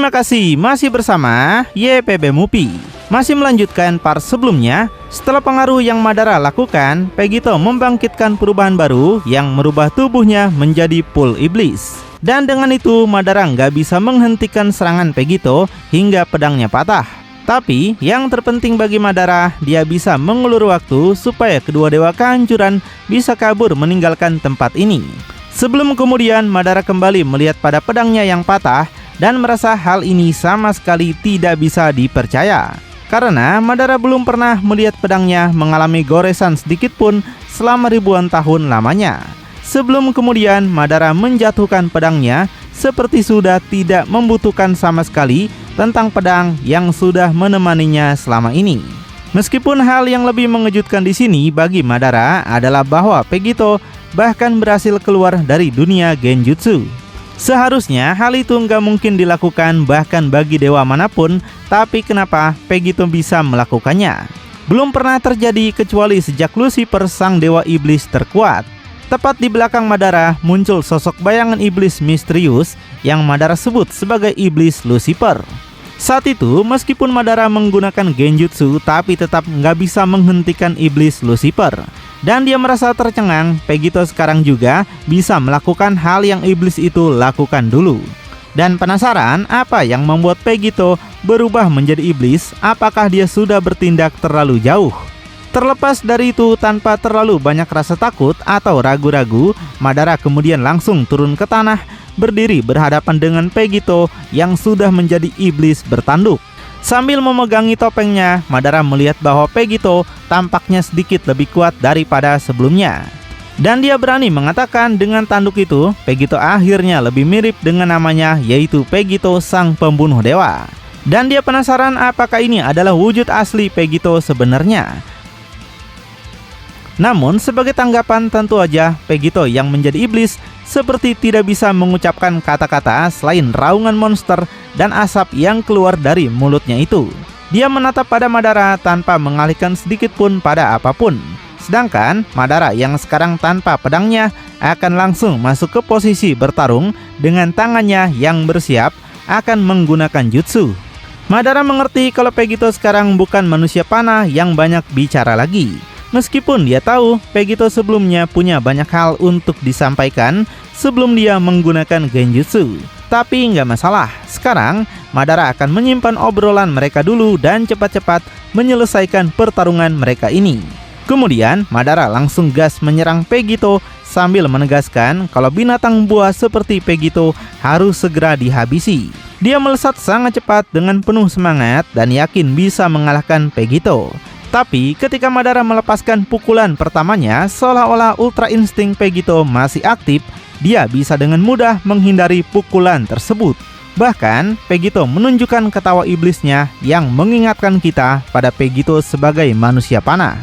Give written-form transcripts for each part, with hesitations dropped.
Terima kasih masih bersama YPB Movie. Masih melanjutkan part sebelumnya. Setelah pengaruh yang Madara lakukan, Vegito membangkitkan perubahan baru yang merubah tubuhnya menjadi pool iblis. Dan dengan itu Madara nggak bisa menghentikan serangan Vegito hingga pedangnya patah. Tapi yang terpenting bagi Madara, dia bisa mengulur waktu supaya kedua dewa kehancuran bisa kabur meninggalkan tempat ini. Sebelum kemudian Madara kembali melihat pada pedangnya yang patah dan merasa hal ini sama sekali tidak bisa dipercaya. Karena Madara belum pernah melihat pedangnya mengalami goresan sedikit pun selama ribuan tahun lamanya. Sebelum kemudian Madara menjatuhkan pedangnya seperti sudah tidak membutuhkan sama sekali tentang pedang yang sudah menemaninya selama ini. Meskipun hal yang lebih mengejutkan di sini bagi Madara adalah bahwa Vegito bahkan berhasil keluar dari dunia Genjutsu. Seharusnya hal itu nggak mungkin dilakukan bahkan bagi dewa manapun, tapi kenapa Vegito bisa melakukannya? Belum pernah terjadi kecuali sejak Lucifer sang dewa iblis terkuat. Tepat di belakang Madara muncul sosok bayangan iblis misterius yang Madara sebut sebagai iblis Lucifer. Saat itu meskipun Madara menggunakan Genjutsu tapi tetap nggak bisa menghentikan iblis Lucifer. Dan dia merasa tercengang, Vegito sekarang juga bisa melakukan hal yang iblis itu lakukan dulu. Dan penasaran apa yang membuat Vegito berubah menjadi iblis, apakah dia sudah bertindak terlalu jauh? Terlepas dari itu, tanpa terlalu banyak rasa takut atau ragu-ragu, Madara kemudian langsung turun ke tanah, berdiri berhadapan dengan Vegito yang sudah menjadi iblis bertanduk. Sambil memegangi topengnya, Madara melihat bahwa Vegito tampaknya sedikit lebih kuat daripada sebelumnya. Dan dia berani mengatakan dengan tanduk itu, Vegito akhirnya lebih mirip dengan namanya, yaitu Vegito sang pembunuh dewa. Dan dia penasaran apakah ini adalah wujud asli Vegito sebenarnya. Namun sebagai tanggapan tentu aja Vegito yang menjadi iblis seperti tidak bisa mengucapkan kata-kata selain raungan monster dan asap yang keluar dari mulutnya itu. Dia menatap pada Madara tanpa mengalihkan sedikit pun pada apapun. Sedangkan Madara yang sekarang tanpa pedangnya akan langsung masuk ke posisi bertarung dengan tangannya yang bersiap akan menggunakan jutsu. Madara mengerti kalau Vegito sekarang bukan manusia panah yang banyak bicara lagi. Meskipun dia tahu Vegito sebelumnya punya banyak hal untuk disampaikan sebelum dia menggunakan Genjutsu. Tapi nggak masalah, sekarang Madara akan menyimpan obrolan mereka dulu dan cepat-cepat menyelesaikan pertarungan mereka ini. Kemudian Madara langsung gas menyerang Vegito sambil menegaskan kalau binatang buah seperti Vegito harus segera dihabisi. Dia melesat sangat cepat dengan penuh semangat dan yakin bisa mengalahkan Vegito. Tapi ketika Madara melepaskan pukulan pertamanya, seolah-olah ultra insting Vegito masih aktif, dia bisa dengan mudah menghindari pukulan tersebut. Bahkan, Vegito menunjukkan ketawa iblisnya yang mengingatkan kita pada Vegito sebagai manusia panah.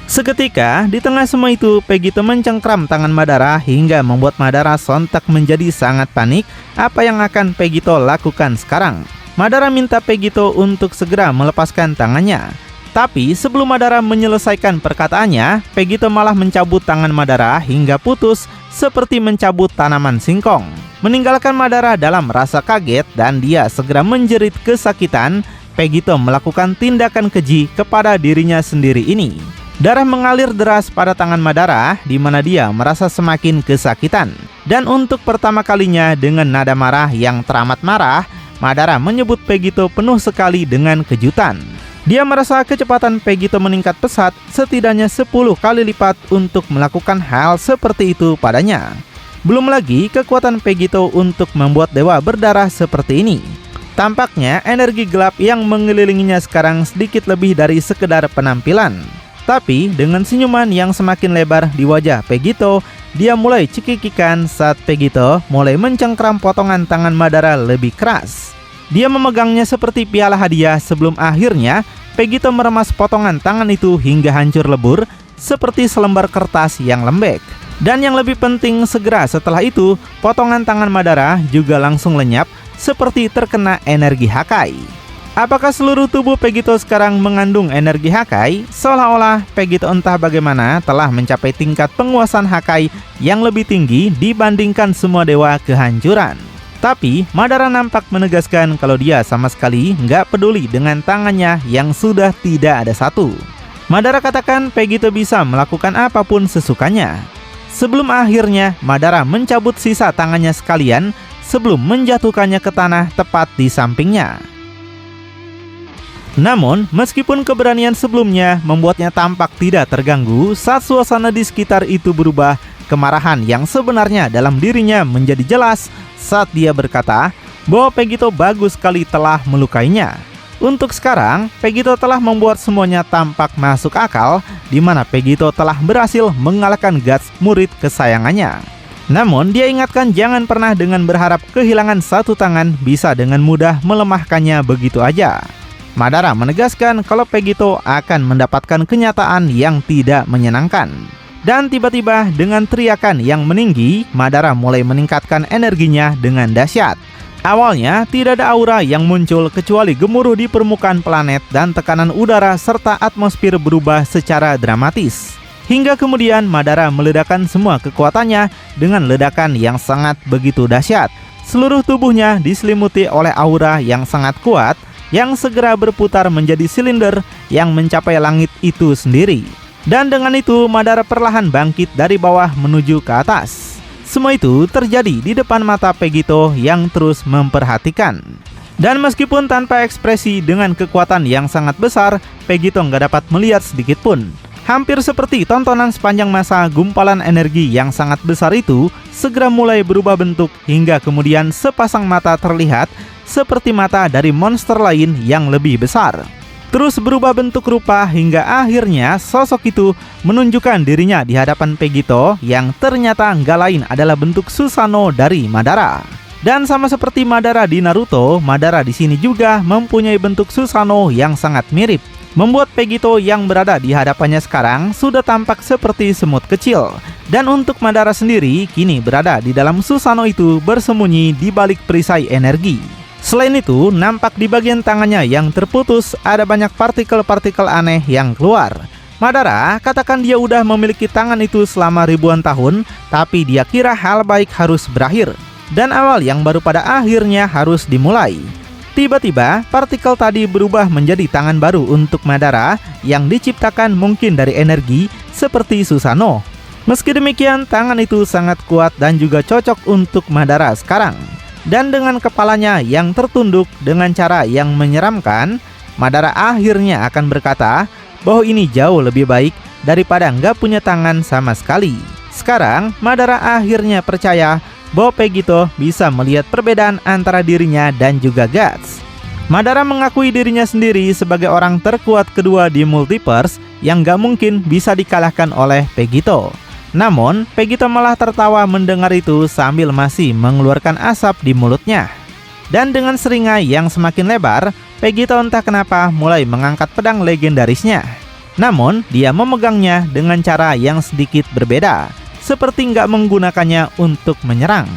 Seketika, di tengah semua itu, Vegito mencengkram tangan Madara hingga membuat Madara sontak menjadi sangat panik apa yang akan Vegito lakukan sekarang. Madara minta Vegito untuk segera melepaskan tangannya. Tapi sebelum Madara menyelesaikan perkataannya, Vegito malah mencabut tangan Madara hingga putus seperti mencabut tanaman singkong. Meninggalkan Madara dalam rasa kaget dan dia segera menjerit kesakitan, Vegito melakukan tindakan keji kepada dirinya sendiri ini. Darah mengalir deras pada tangan Madara di mana dia merasa semakin kesakitan. Dan untuk pertama kalinya dengan nada marah yang teramat marah, Madara menyebut Vegito penuh sekali dengan kejutan. Dia merasa kecepatan Vegito meningkat pesat setidaknya 10 kali lipat untuk melakukan hal seperti itu padanya. Belum lagi kekuatan Vegito untuk membuat dewa berdarah seperti ini. Tampaknya energi gelap yang mengelilinginya sekarang sedikit lebih dari sekedar penampilan. Tapi dengan senyuman yang semakin lebar di wajah Vegito, dia mulai cekikikan saat Vegito mulai mencengkram potongan tangan Madara lebih keras. Dia memegangnya seperti piala hadiah sebelum akhirnya Vegito meremas potongan tangan itu hingga hancur lebur seperti selembar kertas yang lembek. Dan yang lebih penting, segera setelah itu potongan tangan Madara juga langsung lenyap seperti terkena energi Hakai. Apakah seluruh tubuh Vegito sekarang mengandung energi Hakai? Seolah-olah Vegito entah bagaimana telah mencapai tingkat penguasaan Hakai yang lebih tinggi dibandingkan semua dewa kehancuran. Tapi Madara nampak menegaskan kalau dia sama sekali nggak peduli dengan tangannya yang sudah tidak ada satu. Madara katakan Vegito bisa melakukan apapun sesukanya. Sebelum akhirnya Madara mencabut sisa tangannya sekalian sebelum menjatuhkannya ke tanah tepat di sampingnya. Namun, meskipun keberanian sebelumnya membuatnya tampak tidak terganggu, saat suasana di sekitar itu berubah, kemarahan yang sebenarnya dalam dirinya menjadi jelas saat dia berkata bahwa Vegito bagus sekali telah melukainya. Untuk sekarang, Vegito telah membuat semuanya tampak masuk akal, di mana Vegito telah berhasil mengalahkan Guts, murid kesayangannya. Namun, dia ingatkan jangan pernah dengan berharap kehilangan satu tangan bisa dengan mudah melemahkannya begitu aja. Madara menegaskan kalau Vegito akan mendapatkan kenyataan yang tidak menyenangkan. Dan tiba-tiba dengan teriakan yang meninggi, Madara mulai meningkatkan energinya dengan dahsyat. Awalnya tidak ada aura yang muncul kecuali gemuruh di permukaan planet dan tekanan udara serta atmosfer berubah secara dramatis. Hingga kemudian Madara meledakkan semua kekuatannya dengan ledakan yang sangat begitu dahsyat. Seluruh tubuhnya diselimuti oleh aura yang sangat kuat yang segera berputar menjadi silinder yang mencapai langit itu sendiri. Dan dengan itu Madara perlahan bangkit dari bawah menuju ke atas. Semua itu terjadi di depan mata Vegito yang terus memperhatikan. Dan meskipun tanpa ekspresi dengan kekuatan yang sangat besar, Vegito nggak dapat melihat sedikit pun. Hampir seperti tontonan sepanjang masa, gumpalan energi yang sangat besar itu segera mulai berubah bentuk hingga kemudian sepasang mata terlihat seperti mata dari monster lain yang lebih besar. Terus berubah bentuk rupa hingga akhirnya sosok itu menunjukkan dirinya di hadapan Vegito yang ternyata nggak lain adalah bentuk Susanoo dari Madara. Dan sama seperti Madara di Naruto, Madara di sini juga mempunyai bentuk Susanoo yang sangat mirip, membuat Vegito yang berada di hadapannya sekarang sudah tampak seperti semut kecil. Dan untuk Madara sendiri kini berada di dalam Susanoo itu bersembunyi di balik perisai energi. Selain itu, nampak di bagian tangannya yang terputus ada banyak partikel-partikel aneh yang keluar. Madara katakan dia udah memiliki tangan itu selama ribuan tahun, tapi dia kira hal baik harus berakhir dan awal yang baru pada akhirnya harus dimulai. Tiba-tiba, partikel tadi berubah menjadi tangan baru untuk Madara yang diciptakan mungkin dari energi seperti Susanoo. Meski demikian, tangan itu sangat kuat dan juga cocok untuk Madara sekarang. Dan dengan kepalanya yang tertunduk dengan cara yang menyeramkan, Madara akhirnya akan berkata bahwa ini jauh lebih baik daripada nggak punya tangan sama sekali. Sekarang, Madara akhirnya percaya bahwa Vegito bisa melihat perbedaan antara dirinya dan juga Guts. Madara mengakui dirinya sendiri sebagai orang terkuat kedua di multiverse yang nggak mungkin bisa dikalahkan oleh Vegito. Namun, Vegito malah tertawa mendengar itu sambil masih mengeluarkan asap di mulutnya. Dan dengan seringai yang semakin lebar, Vegito entah kenapa mulai mengangkat pedang legendarisnya. Namun, dia memegangnya dengan cara yang sedikit berbeda, seperti nggak menggunakannya untuk menyerang.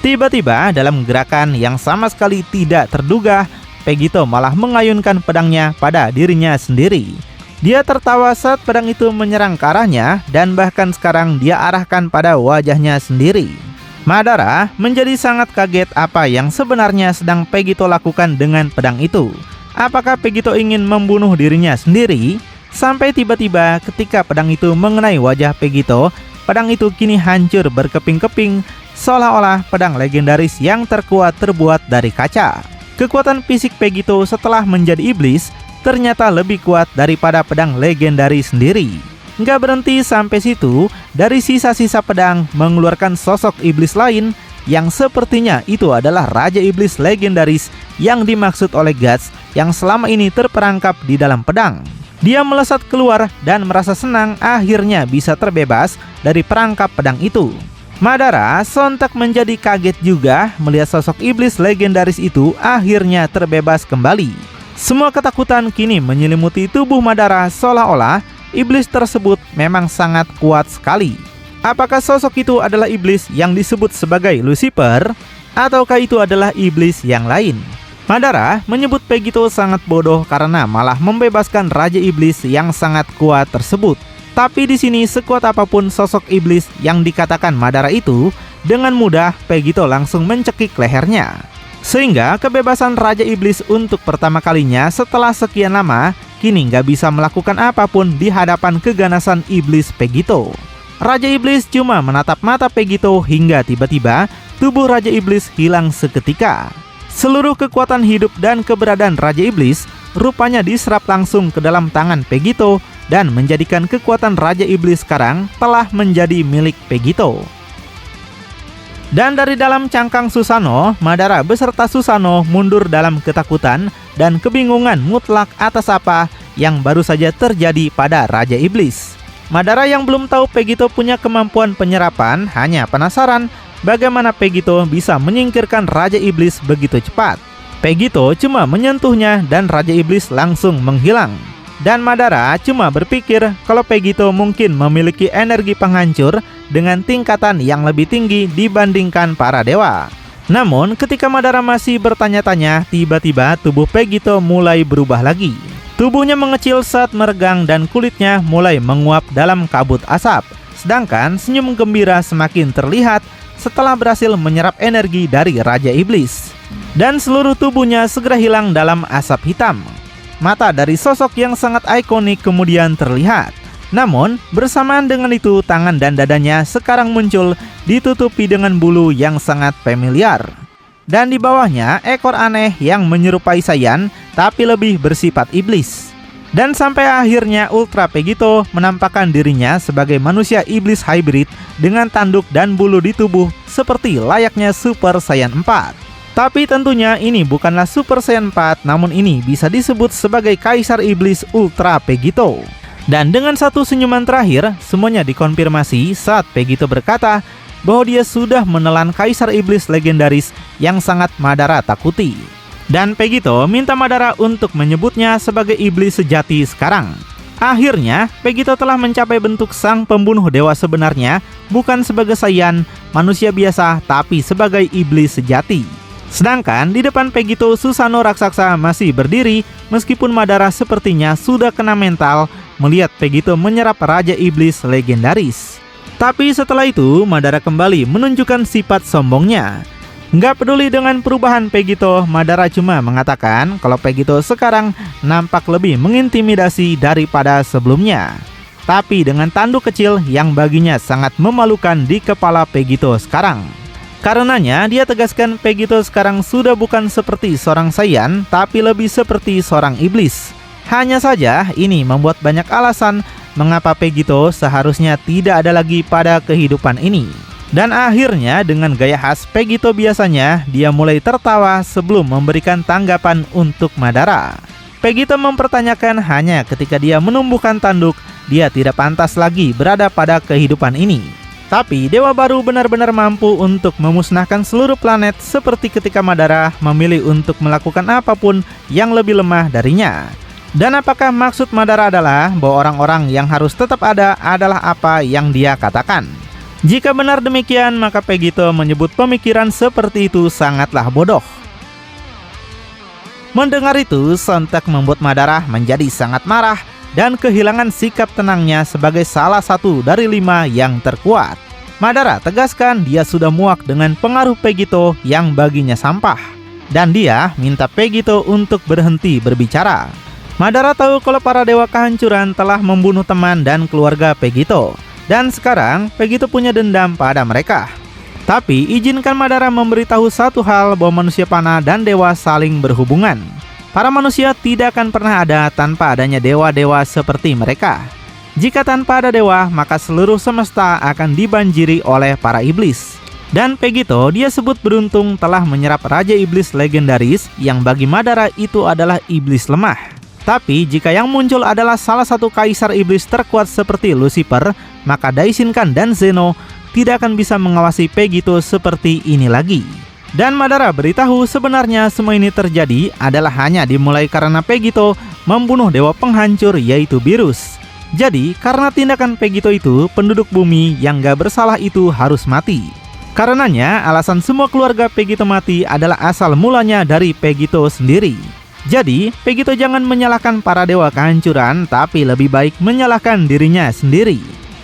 Tiba-tiba dalam gerakan yang sama sekali tidak terduga, Vegito malah mengayunkan pedangnya pada dirinya sendiri. Dia tertawa saat pedang itu menyerang ke arahnya dan bahkan sekarang dia arahkan pada wajahnya sendiri. Madara menjadi sangat kaget apa yang sebenarnya sedang Vegito lakukan dengan pedang itu. Apakah Vegito ingin membunuh dirinya sendiri? Sampai tiba-tiba ketika pedang itu mengenai wajah Vegito, pedang itu kini hancur berkeping-keping seolah-olah pedang legendaris yang terkuat terbuat dari kaca. Kekuatan fisik Vegito setelah menjadi iblis ternyata lebih kuat daripada pedang legendaris sendiri. Nggak berhenti sampai situ, dari sisa-sisa pedang mengeluarkan sosok iblis lain yang sepertinya itu adalah Raja Iblis legendaris yang dimaksud oleh Guts yang selama ini terperangkap di dalam pedang. Dia melesat keluar dan merasa senang akhirnya bisa terbebas dari perangkap pedang itu. Madara sontak menjadi kaget juga melihat sosok iblis legendaris itu akhirnya terbebas kembali. Semua ketakutan kini menyelimuti tubuh Madara seolah-olah iblis tersebut memang sangat kuat sekali. Apakah sosok itu adalah iblis yang disebut sebagai Lucifer? Ataukah itu adalah iblis yang lain? Madara menyebut Vegito sangat bodoh karena malah membebaskan Raja Iblis yang sangat kuat tersebut. Tapi di sini sekuat apapun sosok iblis yang dikatakan Madara itu, dengan mudah Pegito langsung mencekik lehernya. Sehingga kebebasan Raja Iblis untuk pertama kalinya setelah sekian lama kini nggak bisa melakukan apapun di hadapan keganasan iblis Pegito. Raja Iblis cuma menatap mata Pegito hingga tiba-tiba tubuh Raja Iblis hilang seketika. Seluruh kekuatan hidup dan keberadaan Raja Iblis rupanya diserap langsung ke dalam tangan Pegito dan menjadikan kekuatan Raja Iblis sekarang telah menjadi milik Pegito. Dan dari dalam cangkang Susano, Madara beserta Susano mundur dalam ketakutan dan kebingungan mutlak atas apa yang baru saja terjadi pada Raja Iblis. Madara yang belum tahu Pegito punya kemampuan penyerapan hanya penasaran bagaimana Pegito bisa menyingkirkan Raja Iblis begitu cepat. Pegito cuma menyentuhnya dan Raja Iblis langsung menghilang. Dan Madara cuma berpikir kalau Pegito mungkin memiliki energi penghancur dengan tingkatan yang lebih tinggi dibandingkan para dewa. Namun ketika Madara masih bertanya-tanya, tiba-tiba tubuh Pegito mulai berubah lagi. Tubuhnya mengecil saat meregang dan kulitnya mulai menguap dalam kabut asap. Sedangkan senyum gembira semakin terlihat setelah berhasil menyerap energi dari Raja Iblis. Dan seluruh tubuhnya segera hilang dalam asap hitam. Mata dari sosok yang sangat ikonik kemudian terlihat. Namun, bersamaan dengan itu tangan dan dadanya sekarang muncul ditutupi dengan bulu yang sangat familiar. Dan di bawahnya ekor aneh yang menyerupai Saiyan tapi lebih bersifat iblis. Dan sampai akhirnya Ultra Pegito menampakkan dirinya sebagai manusia iblis hybrid dengan tanduk dan bulu di tubuh seperti layaknya Super Saiyan 4. Tapi tentunya ini bukanlah Super Saiyan 4, namun ini bisa disebut sebagai Kaisar Iblis Ultra Pegito. Dan dengan satu senyuman terakhir, semuanya dikonfirmasi saat Pegito berkata bahwa dia sudah menelan Kaisar Iblis legendaris yang sangat Madara takuti. Dan Pegito minta Madara untuk menyebutnya sebagai iblis sejati sekarang. Akhirnya, Pegito telah mencapai bentuk sang pembunuh dewa sebenarnya, bukan sebagai Saiyan, manusia biasa, tapi sebagai iblis sejati. Sedangkan di depan Pegito, Susano raksasa masih berdiri meskipun Madara sepertinya sudah kena mental melihat Pegito menyerap Raja Iblis legendaris. Tapi setelah itu Madara kembali menunjukkan sifat sombongnya. Nggak peduli dengan perubahan Pegito, Madara cuma mengatakan kalau Pegito sekarang nampak lebih mengintimidasi daripada sebelumnya. Tapi dengan tanduk kecil yang baginya sangat memalukan di kepala Pegito sekarang. Karenanya dia tegaskan Pegito sekarang sudah bukan seperti seorang Saiyan, tapi lebih seperti seorang iblis. Hanya saja ini membuat banyak alasan mengapa Pegito seharusnya tidak ada lagi pada kehidupan ini. Dan akhirnya dengan gaya khas Pegito biasanya, dia mulai tertawa sebelum memberikan tanggapan untuk Madara. Pegito mempertanyakan hanya ketika dia menumbuhkan tanduk, dia tidak pantas lagi berada pada kehidupan ini. Tapi dewa baru benar-benar mampu untuk memusnahkan seluruh planet seperti ketika Madara memilih untuk melakukan apapun yang lebih lemah darinya. Dan apakah maksud Madara adalah bahwa orang-orang yang harus tetap ada adalah apa yang dia katakan? Jika benar demikian, maka Pegito menyebut pemikiran seperti itu sangatlah bodoh. Mendengar itu, sontak membuat Madara menjadi sangat marah dan kehilangan sikap tenangnya sebagai salah satu dari 5 yang terkuat. Madara tegaskan dia sudah muak dengan pengaruh Pegito yang baginya sampah. Dan dia minta Pegito untuk berhenti berbicara. Madara tahu kalau para dewa kehancuran telah membunuh teman dan keluarga Pegito. Dan sekarang Pegito punya dendam pada mereka. Tapi izinkan Madara memberitahu satu hal bahwa manusia panah dan dewa saling berhubungan. Para manusia tidak akan pernah ada tanpa adanya dewa-dewa seperti mereka. Jika tanpa ada dewa, maka seluruh semesta akan dibanjiri oleh para iblis. Dan Pegito dia sebut beruntung telah menyerap Raja Iblis legendaris yang bagi Madara itu adalah iblis lemah. Tapi jika yang muncul adalah salah satu kaisar iblis terkuat seperti Lucifer, maka Daishinkan dan Zeno tidak akan bisa mengawasi Pegito seperti ini lagi. Dan Madara beritahu sebenarnya semua ini terjadi adalah hanya dimulai karena Pegito membunuh dewa penghancur yaitu Beerus. Jadi karena tindakan Pegito itu, penduduk bumi yang gak bersalah itu harus mati. Karenanya alasan semua keluarga Pegito mati adalah asal mulanya dari Pegito sendiri. Jadi Pegito jangan menyalahkan para dewa kehancuran, tapi lebih baik menyalahkan dirinya sendiri.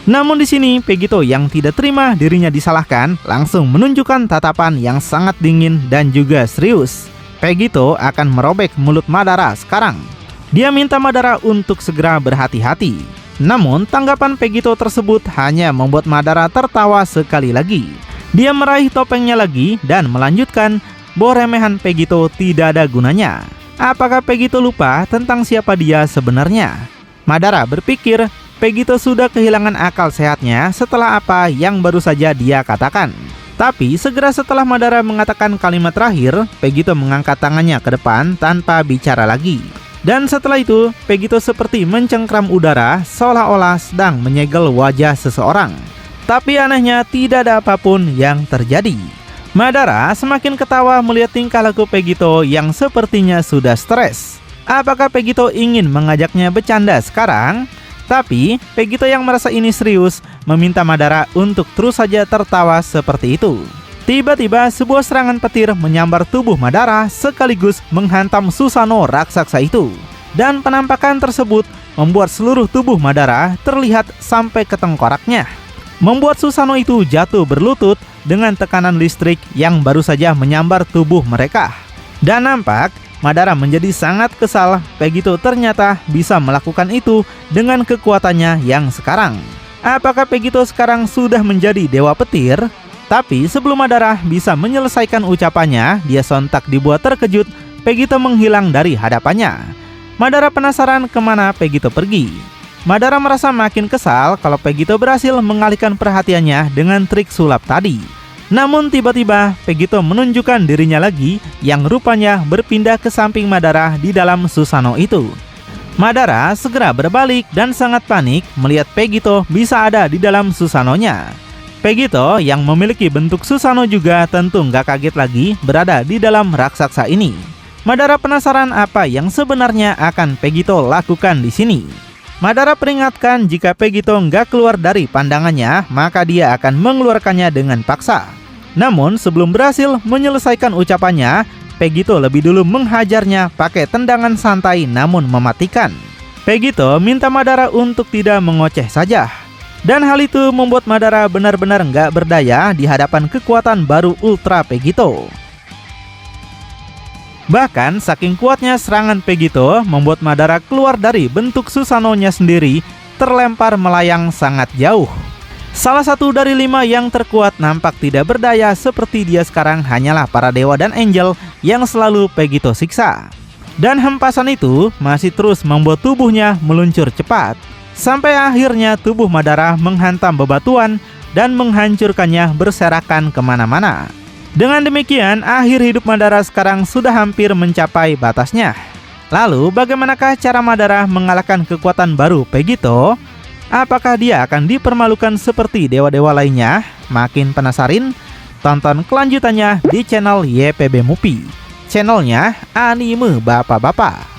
Namun di sini Pegito yang tidak terima dirinya disalahkan langsung menunjukkan tatapan yang sangat dingin dan juga serius. Pegito akan merobek mulut Madara sekarang. Dia minta Madara untuk segera berhati-hati. Namun tanggapan Pegito tersebut hanya membuat Madara tertawa sekali lagi. Dia meraih topengnya lagi dan melanjutkan bahwa remehan Pegito tidak ada gunanya. Apakah Pegito lupa tentang siapa dia sebenarnya? Madara berpikir Pegito sudah kehilangan akal sehatnya setelah apa yang baru saja dia katakan. Tapi segera setelah Madara mengatakan kalimat terakhir, Pegito mengangkat tangannya ke depan tanpa bicara lagi. Dan setelah itu, Pegito seperti mencengkram udara seolah-olah sedang menyegel wajah seseorang. Tapi anehnya tidak ada apapun yang terjadi. Madara semakin ketawa melihat tingkah laku Pegito yang sepertinya sudah stres. Apakah Pegito ingin mengajaknya bercanda sekarang? Tapi Pegito yang merasa ini serius meminta Madara untuk terus saja tertawa seperti itu. Tiba-tiba sebuah serangan petir menyambar tubuh Madara sekaligus menghantam Susanoo raksasa itu. Dan penampakan tersebut membuat seluruh tubuh Madara terlihat sampai ke tengkoraknya. Membuat Susanoo itu jatuh berlutut dengan tekanan listrik yang baru saja menyambar tubuh mereka. Dan nampak Madara menjadi sangat kesal Pegito ternyata bisa melakukan itu dengan kekuatannya yang sekarang. Apakah Pegito sekarang sudah menjadi dewa petir? Tapi sebelum Madara bisa menyelesaikan ucapannya, dia sontak dibuat terkejut Pegito menghilang dari hadapannya. Madara penasaran kemana Pegito pergi. Madara merasa makin kesal kalau Pegito berhasil mengalihkan perhatiannya dengan trik sulap tadi. Namun tiba-tiba Pegito menunjukkan dirinya lagi yang rupanya berpindah ke samping Madara di dalam Susanoo itu. Madara segera berbalik dan sangat panik melihat Pegito bisa ada di dalam Susanoo-nya. Pegito yang memiliki bentuk Susanoo juga tentu nggak kaget lagi berada di dalam raksasa ini. Madara penasaran apa yang sebenarnya akan Pegito lakukan di sini. Madara peringatkan jika Pegito nggak keluar dari pandangannya, maka dia akan mengeluarkannya dengan paksa. Namun sebelum berhasil menyelesaikan ucapannya, Pegito lebih dulu menghajarnya pakai tendangan santai namun mematikan. Pegito minta Madara untuk tidak mengoceh saja. Dan hal itu membuat Madara benar-benar nggak berdaya di hadapan kekuatan baru Ultra Pegito. Bahkan saking kuatnya serangan Pegito membuat Madara keluar dari bentuk Susanoo-nya sendiri, terlempar melayang sangat jauh. Salah satu dari 5 yang terkuat nampak tidak berdaya seperti dia sekarang hanyalah para dewa dan angel yang selalu Pegito siksa. Dan hempasan itu masih terus membuat tubuhnya meluncur cepat. Sampai akhirnya tubuh Madara menghantam bebatuan dan menghancurkannya berserakan kemana-mana. Dengan demikian, akhir hidup Madara sekarang sudah hampir mencapai batasnya. Lalu, bagaimanakah cara Madara mengalahkan kekuatan baru Pegito? Apakah dia akan dipermalukan seperti dewa-dewa lainnya? Makin penasaran? Tonton kelanjutannya di channel YPB Movie. Channelnya anime bapak-bapak.